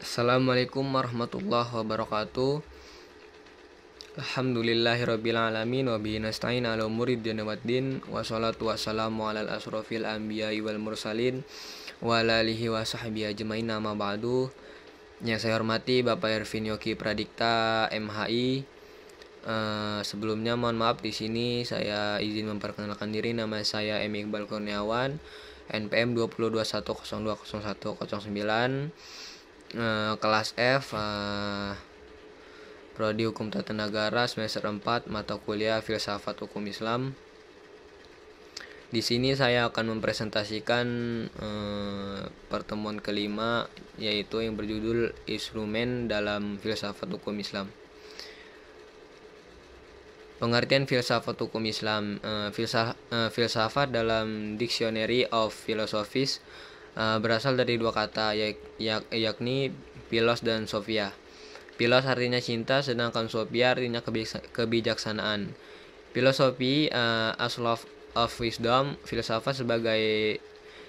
Assalamualaikum warahmatullahi wabarakatuh. Alhamdulillahirabbil alamin wa bihi nasta'in ala umuri dunya waddin wassalatu wassalamu alal asrofil anbiya'i wal mursalin wa ala alihi wa sahbihi ajmain amma ba'du. Yang saya hormati Bapak Ervin Yogi Pradikta MHI. Sebelumnya mohon maaf, di sini saya izin memperkenalkan diri. Nama saya M. Iqbal Kurniawan, NPM 2021020109, kelas F, Prodi Hukum Tata Negara, semester 4, mata kuliah Filsafat Hukum Islam. Di sini saya akan mempresentasikan pertemuan kelima, yaitu yang berjudul Instrumen dalam Filsafat Hukum Islam. Pengertian filsafat hukum Islam. Filsafat dalam Dictionary of Philosophies berasal dari dua kata, yakni philos dan sophia. Philos artinya cinta, sedangkan sophia artinya kebijaksanaan. Filosofi, as love of wisdom. Filsafat sebagai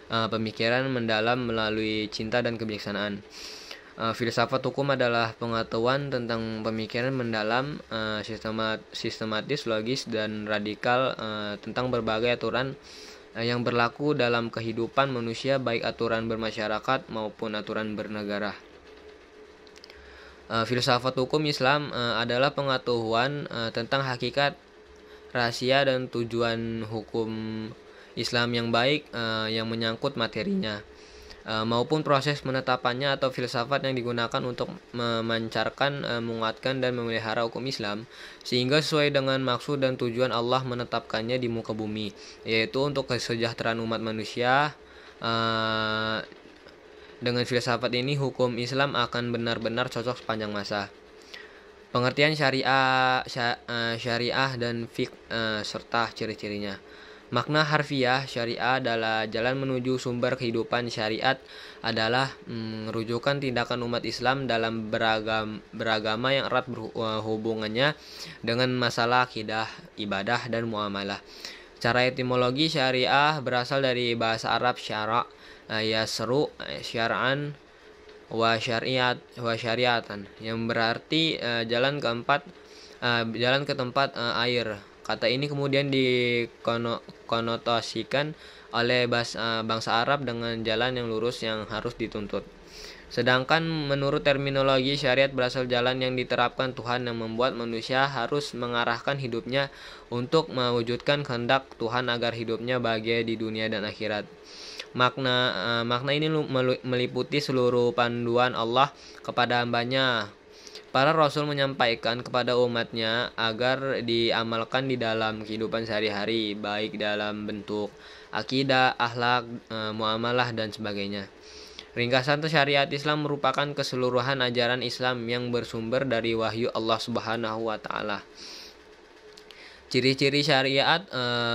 pemikiran mendalam melalui cinta dan kebijaksanaan. Filsafat hukum adalah pengetahuan tentang pemikiran mendalam, sistematis, logis, dan radikal tentang berbagai aturan yang berlaku dalam kehidupan manusia, baik aturan bermasyarakat maupun aturan bernegara. Filsafat hukum Islam adalah pengetahuan tentang hakikat, rahasia, dan tujuan hukum Islam yang baik yang menyangkut materinya, maupun proses penetapannya atau filsafat yang digunakan untuk memancarkan, menguatkan, dan memelihara hukum Islam sehingga sesuai dengan maksud dan tujuan Allah menetapkannya di muka bumi, yaitu untuk kesejahteraan umat manusia. Dengan filsafat ini hukum Islam akan benar-benar cocok sepanjang masa. Pengertian syariah dan fiqh serta ciri-cirinya. Makna harfiah, syariah adalah jalan menuju sumber kehidupan. Syariat adalah rujukan tindakan umat Islam dalam beragama yang erat berhubungannya dengan masalah akidah, ibadah, dan muamalah. Secara etimologi, syariah berasal dari bahasa Arab syara', yasru, syar'an, wa syariatan, yang berarti jalan ke tempat air. Kata ini kemudian dikonotasikan oleh bangsa Arab dengan jalan yang lurus yang harus dituntut. Sedangkan menurut terminologi syariat berasal jalan yang diterapkan Tuhan yang membuat manusia harus mengarahkan hidupnya untuk mewujudkan kehendak Tuhan agar hidupnya bahagia di dunia dan akhirat. Makna ini meliputi seluruh panduan Allah kepada hambanya. Para Rasul menyampaikan kepada umatnya agar diamalkan di dalam kehidupan sehari-hari, baik dalam bentuk akidah, akhlak, muamalah, dan sebagainya. Ringkasan syariat Islam merupakan keseluruhan ajaran Islam yang bersumber dari wahyu Allah Subhanahu wa Ta'ala. Ciri-ciri syariat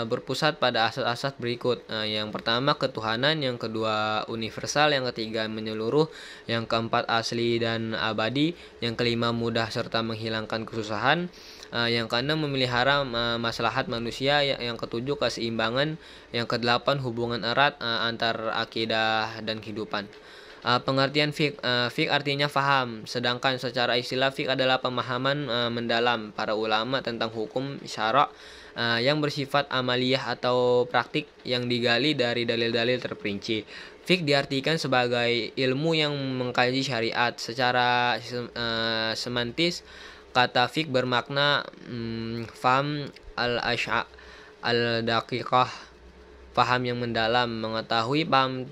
berpusat pada asas-asas berikut. Yang pertama, ketuhanan. Yang kedua, universal. Yang ketiga, menyeluruh. Yang keempat, asli dan abadi. Yang kelima, mudah serta menghilangkan kesusahan. Yang keenam, memelihara maslahat manusia. Yang ketujuh, keseimbangan. Yang kedelapan, hubungan erat antar akidah dan kehidupan. Pengertian fiqh. Fiqh artinya faham, sedangkan secara istilah fiqh adalah pemahaman mendalam para ulama tentang hukum syara' yang bersifat amaliyah atau praktik yang digali dari dalil-dalil terperinci. Fiqh diartikan sebagai ilmu yang mengkaji syariat. Secara semantis, kata fiqh bermakna faham al-daqiqah, paham yang mendalam, mengetahui paham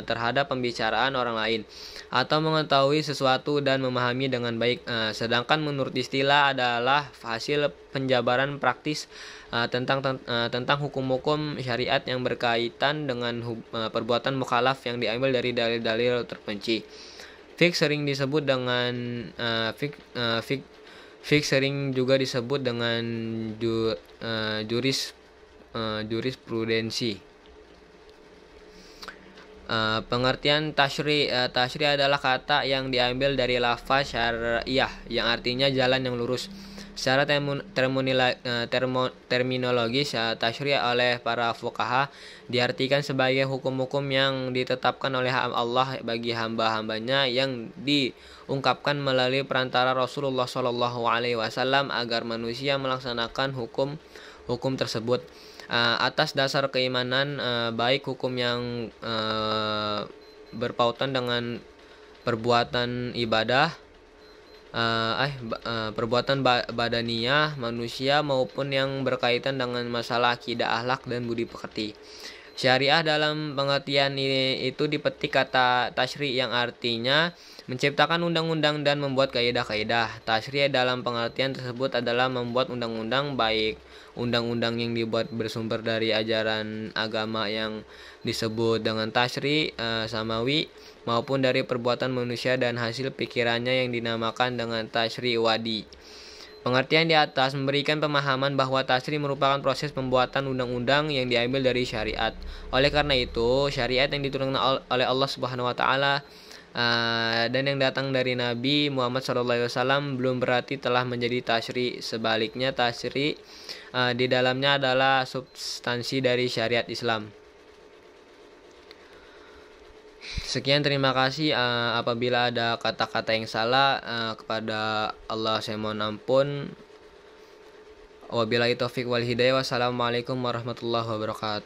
terhadap pembicaraan orang lain, atau mengetahui sesuatu dan memahami dengan baik. Sedangkan menurut istilah adalah hasil penjabaran praktis tentang hukum-hukum syariat yang berkaitan dengan perbuatan mukhalaf yang diambil dari dalil-dalil terperinci. Fiqh sering disebut dengan fiqh sering juga disebut dengan jurisprudensi. Pengertian tasyri'. Tasyri' adalah kata yang diambil dari lafaz syariah yang artinya jalan yang lurus. Secara terminologis, tasyri' oleh para fuqaha diartikan sebagai hukum-hukum yang ditetapkan oleh Allah bagi hamba-hambanya yang diungkapkan melalui perantara Rasulullah Shallallahu Alaihi Wasallam agar manusia melaksanakan hukum tersebut atas dasar keimanan, baik hukum yang berpautan dengan perbuatan ibadah, perbuatan badaniyah manusia maupun yang berkaitan dengan masalah akidah, akhlak dan budi pekerti. Syariah dalam pengertian ini itu dipetik kata tasyri' yang artinya menciptakan undang-undang dan membuat kaidah-kaidah. Tasyri' dalam pengertian tersebut adalah membuat undang-undang, baik undang-undang yang dibuat bersumber dari ajaran agama yang disebut dengan tasyri' samawi maupun dari perbuatan manusia dan hasil pikirannya yang dinamakan dengan tasyri' wadi. Pengertian di atas memberikan pemahaman bahwa tasyri' merupakan proses pembuatan undang-undang yang diambil dari syariat. Oleh karena itu, syariat yang diturunkan oleh Allah Subhanahu wa taala dan yang datang dari Nabi Muhammad SAW belum berarti telah menjadi tasyri'. Sebaliknya, tasyri' di dalamnya adalah substansi dari syariat Islam. Sekian, terima kasih. Apabila ada kata-kata yang salah, kepada Allah saya mohon ampun. Wabillahi taufik wal hidayah. Wassalamualaikum warahmatullahi wabarakatuh.